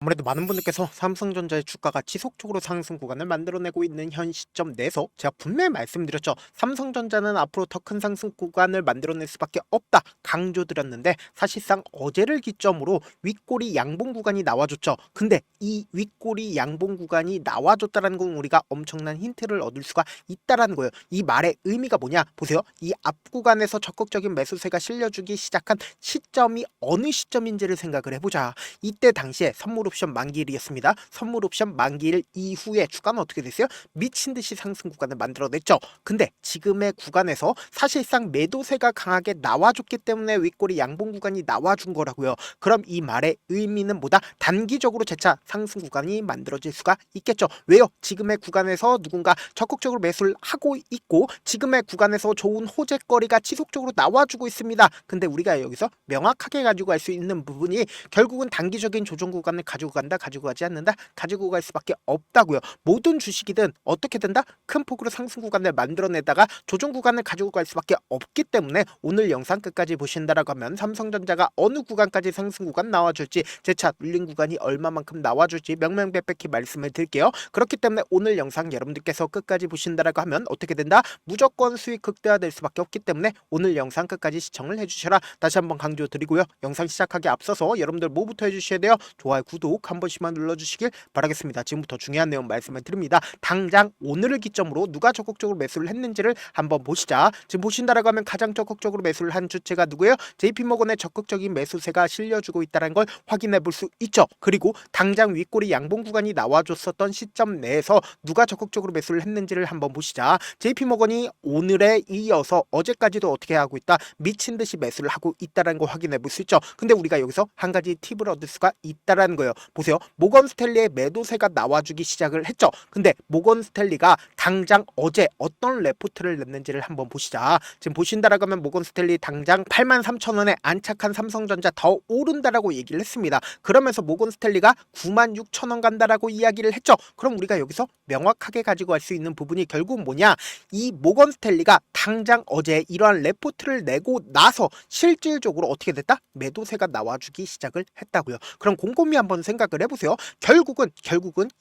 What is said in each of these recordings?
아무래도 많은 분들께서 삼성전자의 주가가 지속적으로 상승 구간을 만들어내고 있는 현 시점 내에서 제가 분명히 말씀드렸죠. 삼성전자는 앞으로 더 큰 상승 구간을 만들어낼 수밖에 없다 강조드렸는데, 사실상 어제를 기점으로 윗꼬리 양봉 구간이 나와줬죠. 근데 이 윗꼬리 양봉 구간이 나와줬다는 건 우리가 엄청난 힌트를 얻을 수가 있다라는 거예요. 이 말의 의미가 뭐냐 보세요. 이 앞 구간에서 적극적인 매수세가 실려주기 시작한 시점이 어느 시점인지를 생각을 해보자. 이때 당시에 선물 옵션 만기일이었습니다. 선물 옵션 만기일 이후에 주가는 어떻게 됐어요? 미친 듯이 상승 구간을 만들어냈죠. 근데 지금의 구간에서 사실상 매도세가 강하게 나와줬기 때문에 윗꼬리 양봉 구간이 나와준 거라고요. 그럼 이 말의 의미는 뭐다? 단기적으로 재차 상승 구간이 만들어질 수가 있겠죠. 왜요? 지금의 구간에서 누군가 적극적으로 매수를 하고 있고 지금의 구간에서 좋은 호재거리가 지속적으로 나와주고 있습니다. 근데 우리가 여기서 명확하게 가지고 갈 수 있는 부분이 결국은 단기적인 조정 구간을 가지고 간다, 가지고 가지 않는다, 가지고 갈 수밖에 없다고요. 모든 주식이든 어떻게 된다? 큰 폭으로 상승 구간을 만들어내다가 조정 구간을 가지고 갈 수밖에 없기 때문에 오늘 영상 끝까지 보신다라고 하면 삼성전자가 어느 구간까지 상승 구간 나와줄지, 재차 눌린 구간이 얼마만큼 나와줄지 명명백백히 말씀을 드릴게요. 그렇기 때문에 오늘 영상 여러분들께서 끝까지 보신다라고 하면 어떻게 된다? 무조건 수익 극대화될 수밖에 없기 때문에 오늘 영상 끝까지 시청을 해주셔라. 다시 한번 강조드리고요. 영상 시작하기 앞서서 여러분들 뭐부터 해주셔야 돼요? 좋아요, 구독 한 번씩만 눌러주시길 바라겠습니다. 지금부터 중요한 내용 말씀을 드립니다. 당장 오늘을 기점으로 누가 적극적으로 매수를 했는지를 한번 보시자. 지금 보신다라고 하면 가장 적극적으로 매수를 한 주체가 누구예요? JP모건의 적극적인 매수세가 실려주고 있다는 걸 확인해 볼 수 있죠. 그리고 당장 윗꼬리 양봉 구간이 나와줬었던 시점 내에서 누가 적극적으로 매수를 했는지를 한번 보시자. JP모건이 오늘에 이어서 어제까지도 어떻게 하고 있다? 미친 듯이 매수를 하고 있다는 걸 확인해 볼 수 있죠. 근데 우리가 여기서 한 가지 팁을 얻을 수가 있다라는 거예요. 보세요. 모건 스탠리의 매도세가 나와주기 시작을 했죠. 근데 모건 스탠리가 당장 어제 어떤 레포트를 냈는지를 한번 보시자. 지금 보신다라고 하면 모건 스탠리 당장 83,000원에 안착한 삼성전자 더 오른다라고 얘기를 했습니다. 그러면서 모건 스탠리가 96,000원 간다라고 이야기를 했죠. 그럼 우리가 여기서 명확하게 가지고 갈 수 있는 부분이 결국 뭐냐? 이 모건 스탠리가 당장 어제 이러한 레포트를 내고 나서 실질적으로 어떻게 됐다? 매도세가 나와주기 시작을 했다고요. 그럼 곰곰이 한번 생각을 해보세요. 결국은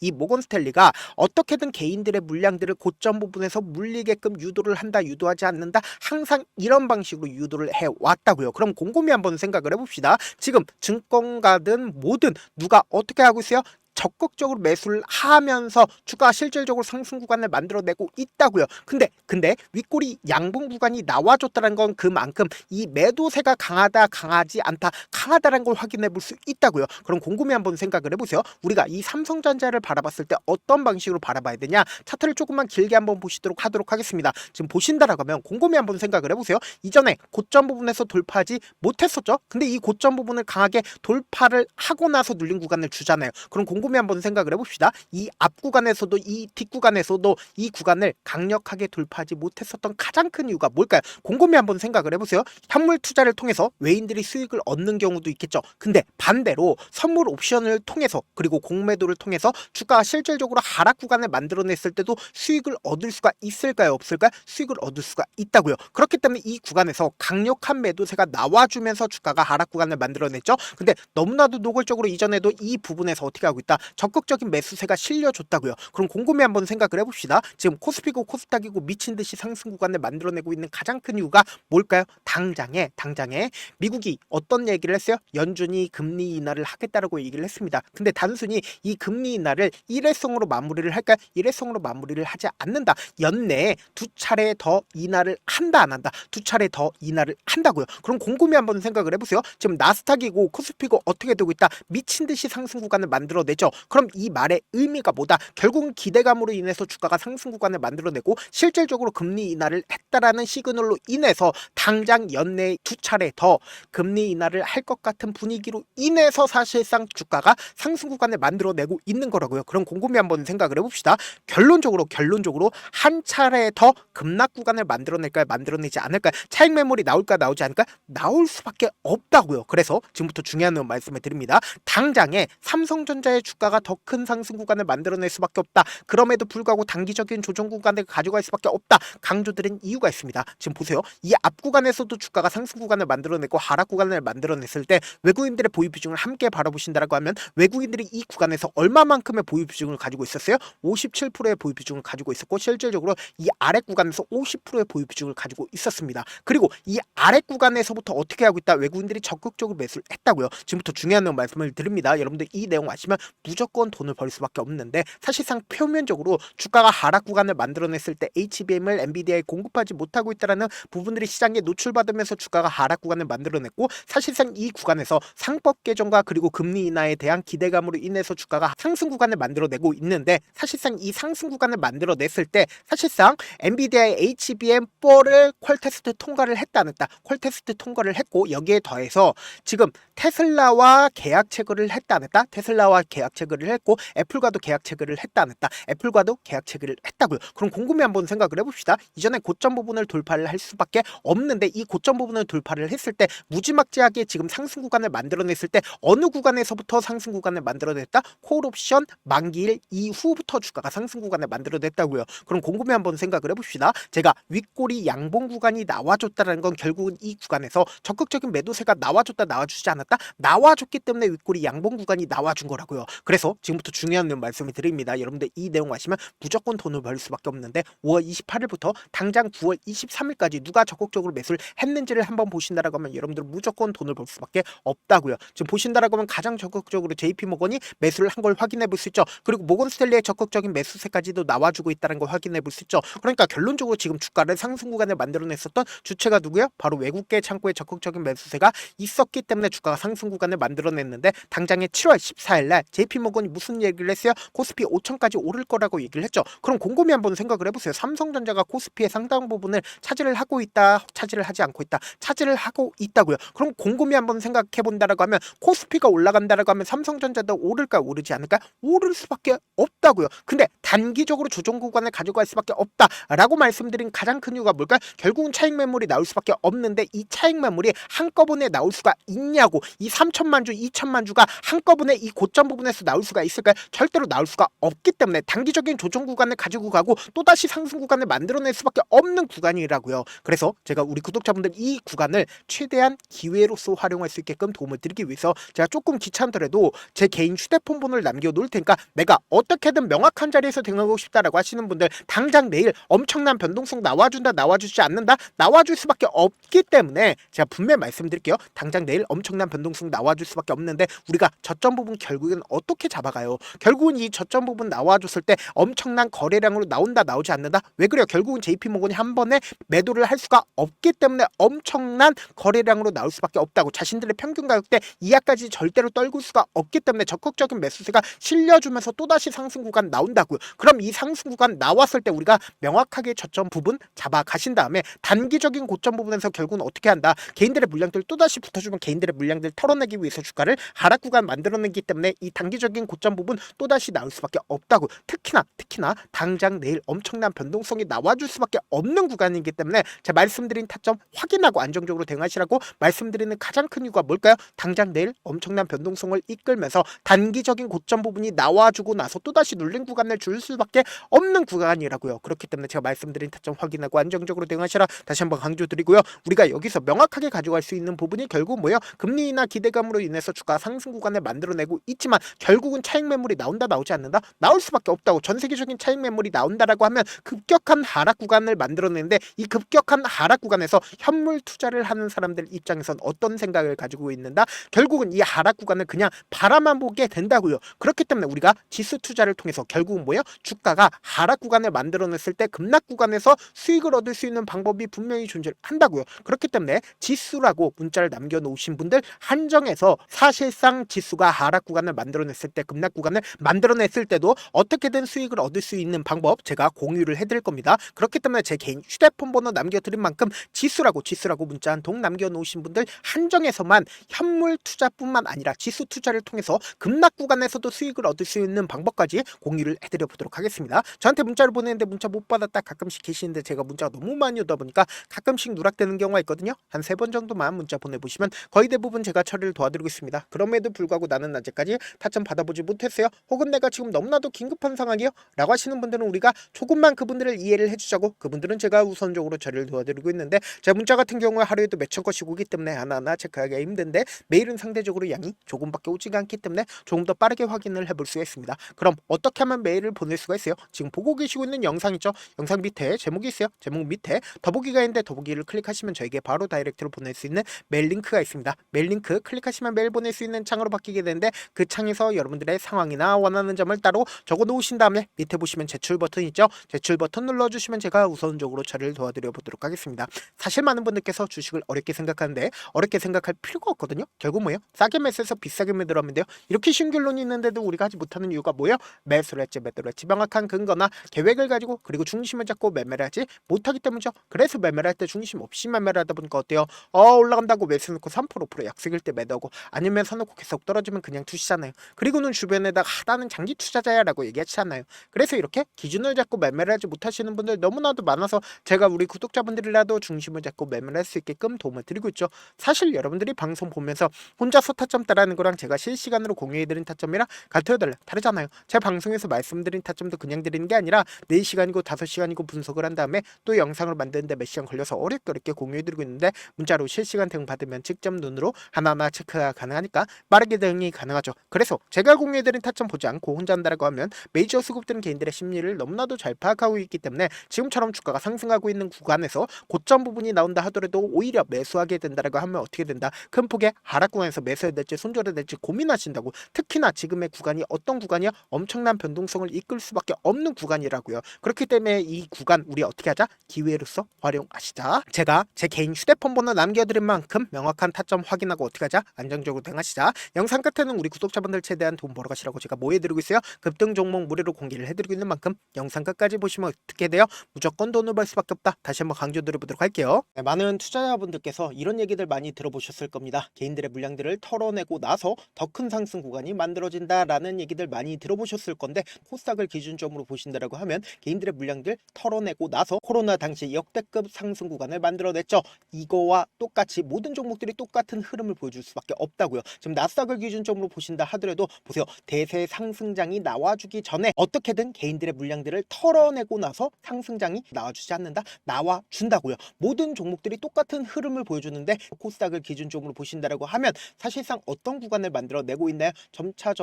이 모건 스탠리가 어떻게든 개인들의 물량들을 고점 부분에서 물리게끔 유도를 한다, 유도하지 않는다, 항상 이런 방식으로 유도를 해왔다고요. 그럼 곰곰이 한번 생각을 해봅시다. 지금 증권가든 뭐든 누가 어떻게 하고 있어요? 적극적으로 매수를 하면서 주가 실질적으로 상승 구간을 만들어내고 있다고요. 근데 윗꼬리 양봉 구간이 나와줬다는 건 그만큼 이 매도세가 강하다, 강하지 않다, 강하다는 걸 확인해 볼 수 있다고요. 그럼 곰곰이 한번 생각을 해보세요. 우리가 이 삼성전자를 바라봤을 때 어떤 방식으로 바라봐야 되냐? 차트를 조금만 길게 한번 보시도록 하도록 하겠습니다. 지금 보신다라고 하면 곰곰이 한번 생각을 해보세요. 이전에 고점 부분에서 돌파하지 못했었죠. 근데 이 고점 부분을 강하게 돌파를 하고 나서 눌린 구간을 주잖아요. 그럼 곰곰이 한번 생각을 해봅시다. 이 앞 구간에서도 이 뒷 구간에서도 이 구간을 강력하게 돌파하지 못했었던 가장 큰 이유가 뭘까요? 곰곰이 한번 생각을 해보세요. 현물 투자를 통해서 외인들이 수익을 얻는 경우도 있겠죠. 근데 반대로 선물 옵션을 통해서 그리고 공매도를 통해서 주가가 실질적으로 하락 구간을 만들어냈을 때도 수익을 얻을 수가 있을까요? 없을까요? 수익을 얻을 수가 있다고요. 그렇기 때문에 이 구간에서 강력한 매도세가 나와주면서 주가가 하락 구간을 만들어냈죠. 근데 너무나도 노골적으로 이전에도 이 부분에서 어떻게 하고 있다? 적극적인 매수세가 실려줬다고요. 그럼 곰곰이 한번 생각을 해봅시다. 지금 코스피고 코스닥이고 미친 듯이 상승 구간을 만들어내고 있는 가장 큰 이유가 뭘까요? 당장에 미국이 어떤 얘기를 했어요? 연준이 금리 인하를 하겠다라고 얘기를 했습니다. 근데 단순히 이 금리 인하를 일회성으로 마무리를 할까요? 일회성으로 마무리를 하지 않는다. 연내에 두 차례 더 인하를 한다, 안 한다? 두 차례 더 인하를 한다고요. 그럼 곰곰이 한번 생각을 해보세요. 지금 나스닥이고 코스피고 어떻게 되고 있다? 미친 듯이 상승 구간을 만들어내죠. 그럼 이 말의 의미가 뭐다? 결국은 기대감으로 인해서 주가가 상승 구간을 만들어내고 실질적으로 금리 인하를 했다라는 시그널로 인해서 당장 연내에 두 차례 더 금리 인하를 할 것 같은 분위기로 인해서 사실상 주가가 상승 구간을 만들어내고 있는 거라고요. 그럼 곰곰이 한번 생각을 해봅시다. 결론적으로 한 차례 더 급락 구간을 만들어낼까요? 만들어내지 않을까요? 차익 매물이 나올까, 나오지 않을까? 나올 수밖에 없다고요. 그래서 지금부터 중요한 내용 말씀을 드립니다. 당장에 삼성전자의 주가가 더 큰 상승 구간을 만들어낼 수밖에 없다. 그럼에도 불구하고 단기적인 조정 구간을 가져갈 수밖에 없다. 강조드린 이유가 있습니다. 지금 보세요. 이 앞 구간에서도 주가가 상승 구간을 만들어내고 하락 구간을 만들어냈을 때 외국인들의 보유 비중을 함께 바라보신다라고 하면 외국인들이 이 구간에서 얼마만큼의 보유 비중을 가지고 있었어요? 57%의 보유 비중을 가지고 있었고 실질적으로 이 아래 구간에서 50%의 보유 비중을 가지고 있었습니다. 그리고 이 아래 구간에서부터 어떻게 하고 있다? 외국인들이 적극적으로 매수를 했다고요. 지금부터 중요한 내용 말씀을 드립니다. 여러분들 이 내용 아시면 무조건 돈을 벌 수밖에 없는데 사실상 표면적으로 주가가 하락 구간을 만들어냈을 때 HBM을 엔비디아에 공급하지 못하고 있다는 부분들이 시장에 노출받으면서 주가가 하락 구간을 만들어냈고 사실상 이 구간에서 상법 개정과 그리고 금리 인하에 대한 기대감으로 인해서 주가가 상승 구간을 만들어내고 있는데 사실상 이 상승 구간을 만들어냈을 때 사실상 엔비디아의 HBM4를 퀄테스트 통과를 했다 안 했다? 퀄테스트 통과를 했고 여기에 더해서 지금 테슬라와 계약 체결을 했다 안 했다? 테슬라와 계약 체결을 했고 애플과도 계약 체결을 했다 안 했다? 애플과도 계약 체결을 했다고요. 그럼 곰곰이 한번 생각을 해봅시다. 이전에 고점 부분을 돌파를 할 수밖에 없는데 이 고점 부분을 돌파를 했을 때 무지막지하게 지금 상승 구간을 만들어냈을 때 어느 구간에서부터 상승 구간을 만들어냈다? 콜옵션 만기일 이후부터 주가가 상승 구간을 만들어냈다고요. 그럼 곰곰이 한번 생각을 해봅시다. 제가 윗꼬리 양봉 구간이 나와줬다는 건 결국은 이 구간에서 적극적인 매도세가 나와줬다 나와주지 않았다? 나와줬기 때문에 윗꼬리 양봉 구간이 나와준 거라고요. 그래서 지금부터 중요한 내용 말씀을 드립니다. 여러분들 이 내용 아시면 무조건 돈을 벌 수밖에 없는데 5월 28일부터 당장 9월 23일까지 누가 적극적으로 매수를 했는지를 한번 보신다라고 하면 여러분들 무조건 돈을 벌 수밖에 없다고요. 지금 보신다라고 하면 가장 적극적으로 JP모건이 매수를 한 걸 확인해 볼 수 있죠. 그리고 모건스탠리의 적극적인 매수세까지도 나와주고 있다는 걸 확인해 볼 수 있죠. 그러니까 결론적으로 지금 주가를 상승 구간을 만들어냈었던 주체가 누구예요? 바로 외국계 창구의 적극적인 매수세가 있었기 때문에 주가가 상승 구간을 만들어냈는데 당장에 7월 14일날 JP모건이 무슨 얘기를 했어요? 코스피 5천까지 오를 거라고 얘기를 했죠. 그럼 곰곰이 한번 생각을 해보세요. 삼성전자가 코스피의 상당 부분을 차지를 하고 있다, 차지를 하지 않고 있다, 차지를 하고 있다고요. 그럼 곰곰이 한번 생각해 본다라고 하면 코스피가 올라간다라고 하면 삼성전자도 오를까 오르지 않을까? 오를 수밖에 없다고요. 근데 단기적으로 조정 구간을 가져갈 수밖에 없다라고 말씀드린 가장 큰 이유가 뭘까요? 결국은 차익 매물이 나올 수밖에 없는데 이 차익 매물이 한꺼번에 나올 수가 있냐고. 이 3천만 주, 2천만 주가 한꺼번에 이 고점 부분에서 나올 수가 있을까요? 절대로 나올 수가 없기 때문에 단기적인 조정 구간을 가지고 가고 또다시 상승 구간을 만들어낼 수밖에 없는 구간이라고요. 그래서 제가 우리 구독자분들 이 구간을 최대한 기회로서 활용할 수 있게끔 도움을 드리기 위해서 제가 조금 귀찮더라도 제 개인 휴대폰 번호를 남겨놓을 테니까 내가 어떻게든 명확한 자리에서 대응하고 싶다라고 하시는 분들 당장 내일 엄청난 변동성 나와준다 나와주지 않는다 나와줄 수밖에 없기 때문에 제가 분명히 말씀드릴게요. 당장 내일 엄청난 변동성 나와줄 수밖에 없는데 우리가 저점 부분 결국엔 어떻게 잡아가요? 결국은 이 저점 부분 나와줬을 때 엄청난 거래량으로 나온다 나오지 않는다? 왜 그래요? 결국은 JP모건이 한 번에 매도를 할 수가 없기 때문에 엄청난 거래량으로 나올 수밖에 없다고. 자신들의 평균 가격대 이하까지 절대로 떨굴 수가 없기 때문에 적극적인 매수세가 실려주면서 또다시 상승 구간 나온다고요. 그럼 이 상승 구간 나왔을 때 우리가 명확하게 저점 부분 잡아 가신 다음에 단기적인 고점 부분에서 결국은 어떻게 한다? 개인들의 물량들 또다시 붙어주면 개인들의 물량들 털어내기 위해서 주가를 하락 구간 만들어내기 때문에 이 단기적인 고점 부분 또다시 나올 수밖에 없다고. 특히나 당장 내일 엄청난 변동성이 나와줄 수밖에 없는 구간이기 때문에 제가 말씀드린 타점 확인하고 안정적으로 대응하시라고 말씀드리는 가장 큰 이유가 뭘까요? 당장 내일 엄청난 변동성을 이끌면서 단기적인 고점 부분이 나와주고 나서 또다시 눌린 구간을 줄 수밖에 없는 구간이라고요. 그렇기 때문에 제가 말씀드린 타점 확인하고 안정적으로 대응하시라 다시 한번 강조드리고요. 우리가 여기서 명확하게 가져갈 수 있는 부분이 결국 뭐예요? 금리 인하 기대감으로 인해서 주가 상승 구간을 만들어내고 있지만 결국은 차익 매물이 나온다 나오지 않는다? 나올 수밖에 없다고. 전 세계적인 차익 매물이 나온다라고 하면 급격한 하락 구간을 만들어내는데 이 급격한 하락 구간에서 현물 투자를 하는 사람들 입장에선 어떤 생각을 가지고 있는다? 결국은 이 하락 구간을 그냥 바라만 보게 된다고요. 그렇기 때문에 우리가 지수 투자를 통해서 결국은 뭐예요? 주가가 하락 구간을 만들어냈을 때 급락 구간에서 수익을 얻을 수 있는 방법이 분명히 존재한다고요. 그렇기 때문에 지수라고 문자를 남겨놓으신 분들 한정해서 사실상 지수가 하락 구간을 만들어냈을 때 급락 구간을 만들어냈을 때도 어떻게든 수익을 얻을 수 있는 방법 제가 공유를 해드릴 겁니다. 그렇기 때문에 제 개인 휴대폰 번호 남겨드린 만큼 지수라고 문자 한 통 남겨놓으신 분들 한정해서만 현물 투자뿐만 아니라 지수 투자를 통해서 급락 구간에서도 수익을 얻을 수 있는 방법까지 공유를 해드려 보도록 하겠습니다. 저한테 문자를 보내는데 문자 못 받았다 가끔씩 계시는데 제가 문자가 너무 많이 오다 보니까 가끔씩 누락되는 경우가 있거든요. 한 3번 정도만 문자 보내보시면 거의 대부분 제가 처리를 도와드리고 있습니다. 그럼에도 불구하고 나는 아직까지 타점 같은 받아보지 못했어요? 혹은 내가 지금 너무나도 긴급한 상황이요? 라고 하시는 분들은 우리가 조금만 그분들을 이해를 해주자고, 그분들은 제가 우선적으로 처리를 도와드리고 있는데, 제 문자 같은 경우에 하루에도 몇천 건씩 오기 때문에 하나하나 체크하기가 힘든데, 메일은 상대적으로 양이 조금밖에 오지가 않기 때문에 조금 더 빠르게 확인을 해볼 수가 있습니다. 그럼 어떻게 하면 메일을 보낼 수가 있어요? 지금 보고 계시고 있는 영상 있죠? 영상 밑에 제목이 있어요. 제목 밑에 더보기가 있는데 더보기를 클릭하시면 저에게 바로 다이렉트로 보낼 수 있는 메일 링크가 있습니다. 메일 링크 클릭하시면 메일 보낼 수 있는 창으로 바뀌게 되는데, 그 창에서 여러분들의 상황이나 원하는 점을 따로 적어 놓으신 다음에 밑에 보시면 제출 버튼 있죠? 제출 버튼 눌러주시면 제가 우선적으로 처리를 도와드려 보도록 하겠습니다. 사실 많은 분들께서 주식을 어렵게 생각하는데 어렵게 생각할 필요가 없거든요. 결국 뭐예요? 싸게 매수해서 비싸게 매도하면 돼요. 이렇게 쉬운 결론이 있는데도 우리가 하지 못하는 이유가 뭐예요? 매수를 했지 매도를 했지 명확한 근거나 계획을 가지고, 그리고 중심을 잡고 매매를 하지 못하기 때문이죠. 그래서 매매를 할 때 중심 없이 매매를 하다 보니까 어때요? 올라간다고 매수 놓고 3% 5% 약속일 때 매도하고, 아니면 사놓고 계속 떨어지면 그냥 투시잖아요. 그리고는 주변에다가 나는 장기 투자자야 라고 얘기하잖아요. 그래서 이렇게 기준을 잡고 매매를 하지 못하시는 분들 너무나도 많아서 제가 우리 구독자분들이라도 중심을 잡고 매매를 할 수 있게끔 도움을 드리고 있죠. 사실 여러분들이 방송 보면서 혼자서 타점 따라하는 거랑 제가 실시간으로 공유해드린 타점이랑 같아요, 다르잖아요. 제 방송에서 말씀드린 타점도 그냥 드리는 게 아니라 4시간이고 5시간이고 분석을 한 다음에 또 영상을 만드는데 몇 시간 걸려서 어렵게 공유해드리고 있는데, 문자로 실시간 대응 받으면 직접 눈으로 하나하나 체크가 가능하니까 빠르게 대응이 가능하죠. 그래서 제가 공유해드린 타점 보지 않고 혼자 한다라고 하면 메이저 수급들은 개인들의 심리를 너무나도 잘 파악하고 있기 때문에 지금처럼 주가가 상승하고 있는 구간에서 고점 부분이 나온다 하더라도 오히려 매수하게 된다라고 하면 어떻게 된다? 큰 폭의 하락 구간에서 매수해야 될지 손절해야 될지 고민하신다고. 특히나 지금의 구간이 어떤 구간이야? 엄청난 변동성을 이끌 수밖에 없는 구간이라고요. 그렇기 때문에 이 구간 우리 어떻게 하자? 기회로서 활용하시자. 제가 제 개인 휴대폰 번호 남겨드린 만큼 명확한 타점 확인하고 어떻게 하자? 안정적으로 대응하시자. 영상 끝에는 우리 구독자분들 최대한 돈 벌어가시라고 제가 뭐 해드리고 있어요? 급등 종목 무료로 공개를 해드리고 있는 만큼 영상 끝까지 보시면 어떻게 돼요? 무조건 돈을 벌 수밖에 없다. 다시 한번 강조드려보도록 할게요. 네, 많은 투자자분들께서 이런 얘기들 많이 들어보셨을 겁니다. 개인들의 물량들을 털어내고 나서 더 큰 상승 구간이 만들어진다라는 얘기들 많이 들어보셨을 건데, 코스닥을 기준점으로 보신다라고 하면 개인들의 물량들 털어내고 나서 코로나 당시 역대급 상승 구간을 만들어냈죠. 이거와 똑같이 모든 종목들이 똑같은 흐름을 보여줄 수밖에 없다고요. 지금 나스닥을 기준점으로 보신다 하더라도 보세요. 대세 상승장이 나와주기 전에 어떻게든 개인들의 물량들을 털어내고 나서 상승장이 나와주지 않는다? 나와준다고요. 모든 종목들이 똑같은 흐름을 보여주는데, 코스닥을 기준점으로 보신다라고 하면 사실상 어떤 구간을 만들어내고 있나요? 점차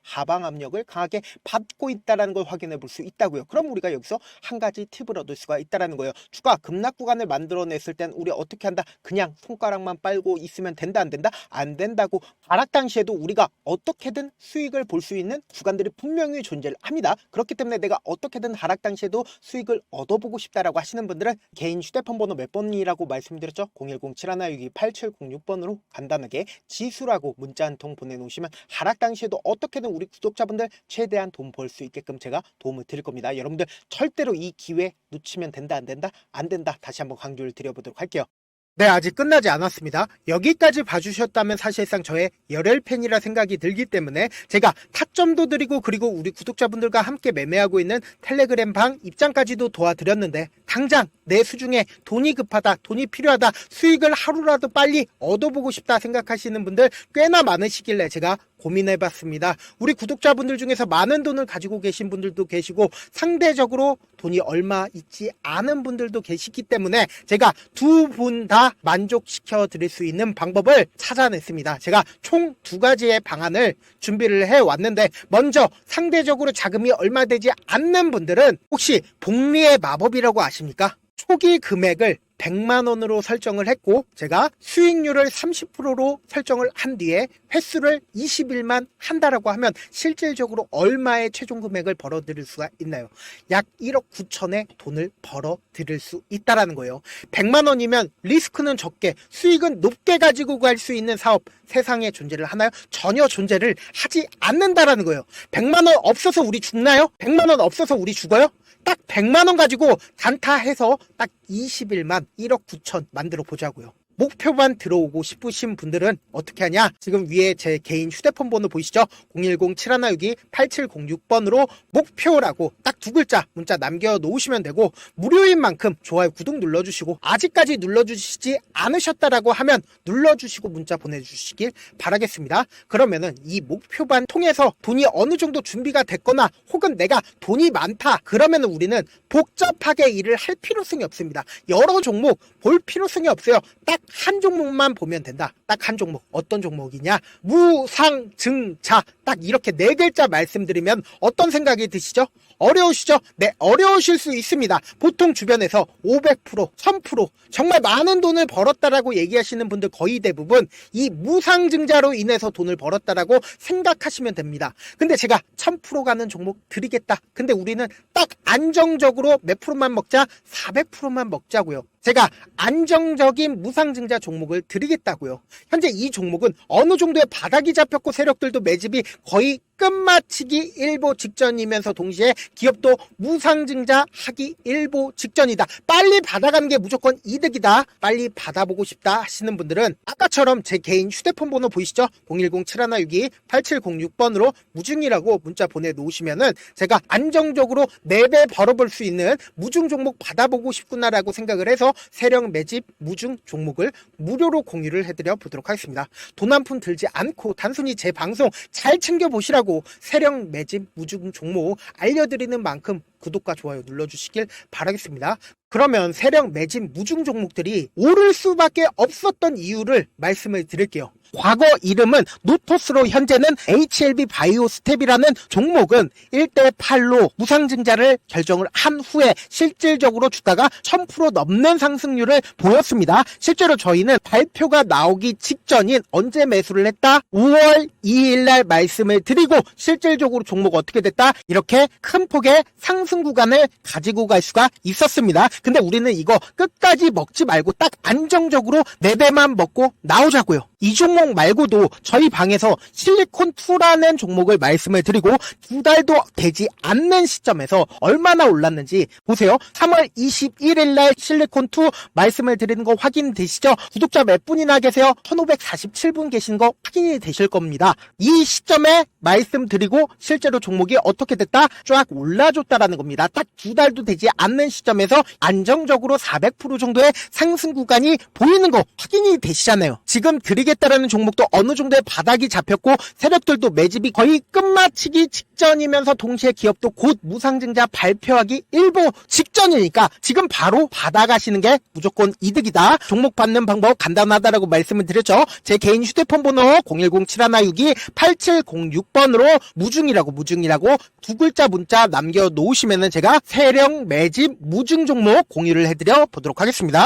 하방 압력을 강하게 받고 있다는 걸 확인해 볼 수 있다고요. 그럼 우리가 여기서 한 가지 팁을 얻을 수가 있다는 거예요. 주가 급락 구간을 만들어냈을 땐 우리 어떻게 한다? 그냥 손가락만 빨고 있으면 된다, 안 된다? 안 된다고. 하락 당시에도 우리가 어떻게든 수익을 볼 수 있는 구간들이 분명히 존재를 합니다. 그렇기 때문에 내가 어떻게든 하락 당시에도 수익을 얻어보고 싶다라고 하시는 분들은 개인 휴대폰 번호 몇 번이라고 말씀드렸죠? 010-7162-8706번으로 간단하게 지수라고 문자 한 통 보내놓으시면 하락 당시에도 어떻게든 우리 구독자분들 최대한 돈 벌 수 있게끔 제가 도움을 드릴 겁니다. 여러분들 절대로 이 기회 놓치면 된다, 안 된다? 안 된다. 다시 한번 강조를 드려보도록 할게요. 네, 아직 끝나지 않았습니다. 여기까지 봐주셨다면 사실상 저의 열혈 팬이라 생각이 들기 때문에 제가 타점도 드리고, 그리고 우리 구독자분들과 함께 매매하고 있는 텔레그램 방 입장까지도 도와드렸는데, 당장 내 수중에 돈이 급하다, 돈이 필요하다, 수익을 하루라도 빨리 얻어보고 싶다 생각하시는 분들 꽤나 많으시길래 제가 고민해봤습니다. 우리 구독자분들 중에서 많은 돈을 가지고 계신 분들도 계시고 상대적으로 돈이 얼마 있지 않은 분들도 계시기 때문에 제가 두 분 다 만족시켜 드릴 수 있는 방법을 찾아냈습니다. 제가 총 2가지의 방안을 준비를 해왔는데, 먼저 상대적으로 자금이 얼마 되지 않는 분들은 혹시 복리의 마법이라고 아십니까? 초기 금액을 100만원으로 설정을 했고, 제가 수익률을 30%로 설정을 한 뒤에 횟수를 20일만 한다라고 하면 실질적으로 얼마의 최종 금액을 벌어들일 수가 있나요? 약 1억 9천의 돈을 벌어들일 수 있다라는 거예요. 100만원이면 리스크는 적게 수익은 높게 가지고 갈 수 있는 사업, 세상에 존재를 하나요? 전혀 존재를 하지 않는다라는 거예요. 100만원 없어서 우리 죽나요? 100만원 없어서 우리 죽어요? 딱 100만원 가지고 단타해서 딱 20일만 1억 9천 만들어 보자고요. 목표만 들어오고 싶으신 분들은 어떻게 하냐? 지금 위에 제 개인 휴대폰 번호 보이시죠? 010-7162-8706번으로 목표라고 딱 두 글자 문자 남겨놓으시면 되고, 무료인 만큼 좋아요, 구독 눌러주시고, 아직까지 눌러주시지 않으셨다라고 하면 눌러주시고 문자 보내주시길 바라겠습니다. 그러면은 이 목표반 통해서 돈이 어느 정도 준비가 됐거나 혹은 내가 돈이 많다 그러면은 우리는 복잡하게 일을 할 필요성이 없습니다. 여러 종목 볼 필요성이 없어요. 딱 한 종목만 보면 된다. 딱 한 종목. 어떤 종목이냐? 무상증자. 딱 이렇게 네 글자 말씀드리면 어떤 생각이 드시죠? 어려우시죠? 네, 어려우실 수 있습니다. 보통 주변에서 500%, 1000% 정말 많은 돈을 벌었다라고 얘기하시는 분들 거의 대부분 이 무상증자로 인해서 돈을 벌었다라고 생각하시면 됩니다. 근데 제가 1000% 가는 종목 드리겠다. 근데 우리는 딱 안정적으로 몇 프로만 먹자? 400%만 먹자고요. 제가 안정적인 무상증자 종목을 드리겠다고요. 현재 이 종목은 어느 정도의 바닥이 잡혔고 세력들도 매집이 거의 끝마치기 일보 직전이면서 동시에 기업도 무상증자 하기 일보 직전이다. 빨리 받아가는 게 무조건 이득이다. 빨리 받아보고 싶다 하시는 분들은 아까처럼 제 개인 휴대폰 번호 보이시죠? 010-7162-8706번으로 무중이라고 문자 보내놓으시면은 제가 안정적으로 4배 벌어볼 수 있는 무중 종목 받아보고 싶구나라고 생각을 해서 세력 매집 무중 종목을 무료로 공유를 해드려 보도록 하겠습니다. 돈 한 푼 들지 않고 단순히 제 방송 잘 챙겨보시라고 세력 매집 무중 종목 알려드리는 만큼 구독과 좋아요 눌러주시길 바라겠습니다. 그러면 세력 매집 무중 종목들이 오를 수밖에 없었던 이유를 말씀을 드릴게요. 과거 이름은 노토스로 현재는 HLB 바이오스텝이라는 종목은 1대8로 무상증자를 결정을 한 후에 실질적으로 주가가 1000% 넘는 상승률을 보였습니다. 실제로 저희는 발표가 나오기 직전인 언제 매수를 했다? 5월 2일날 말씀을 드리고 실질적으로 종목 어떻게 됐다? 이렇게 큰 폭의 상승 구간을 가지고 갈 수가 있었습니다. 근데 우리는 이거 끝까지 먹지 말고 딱 안정적으로 4배만 먹고 나오자고요. 이 종목 말고도 저희 방에서 실리콘2라는 종목을 말씀을 드리고 2달도 되지 않는 시점에서 얼마나 올랐는지 보세요. 3월 21일 날 실리콘2 말씀을 드리는 거 확인되시죠? 구독자 몇 분이나 계세요? 1547분 계신 거 확인이 되실 겁니다. 이 시점에 말씀드리고 실제로 종목이 어떻게 됐다? 쫙 올라줬다라는 겁니다. 딱 2달도 되지 않는 시점에서 안정적으로 400% 정도의 상승 구간이 보이는 거 확인이 되시잖아요. 지금 드리겠다라는 종목도 어느 정도의 바닥이 잡혔고 세력들도 매집이 거의 끝마치기 직전이면서 동시에 기업도 곧 무상증자 발표하기 일보 직전이니까 지금 바로 받아가시는 게 무조건 이득이다. 종목 받는 방법 간단하다라고 말씀을 드렸죠. 제 개인 휴대폰 번호 010-7162-8706번으로 무중이라고 두 글자 문자 남겨놓으시면은 제가 세력 매집 무중 종목 공유를 해드려 보도록 하겠습니다.